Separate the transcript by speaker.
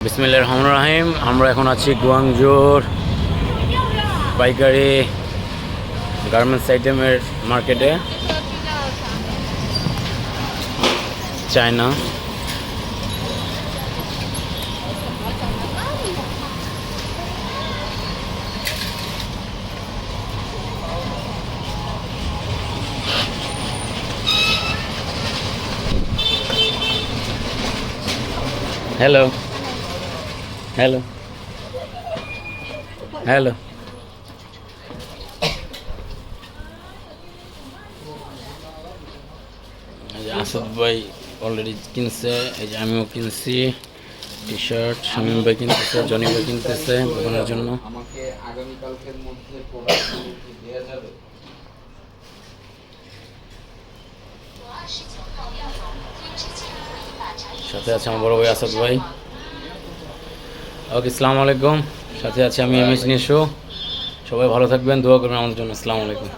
Speaker 1: বিসমিল্লাহির রহমানির রহিম। আমরা এখন আছি গুয়াংজোর পাইকারি গার্মেন্টস আইটেমের মার্কেটে, China. Hello hello hello. Asad ভাই অলরেডি কিনছে, এই যে আমিও কিনছি টি শার্ট, শামীম ভাই কিনতেছে, জনি ভাই কিনতেছে দোকানের জন্য।
Speaker 2: আমাকে আগামীকালকের মধ্যে প্রোডাক্টগুলো কি দেয়া যাবে?
Speaker 1: সাথে আছে আমার বড় ভাই আসাদ ভাই। ওকে, আসসালামু আলাইকুম। সাথে আছে আমি এম এস নিশো। সবাই ভালো থাকবেন, দোয়া করবেন আমাদের জন্য। আসসালামু আলাইকুম।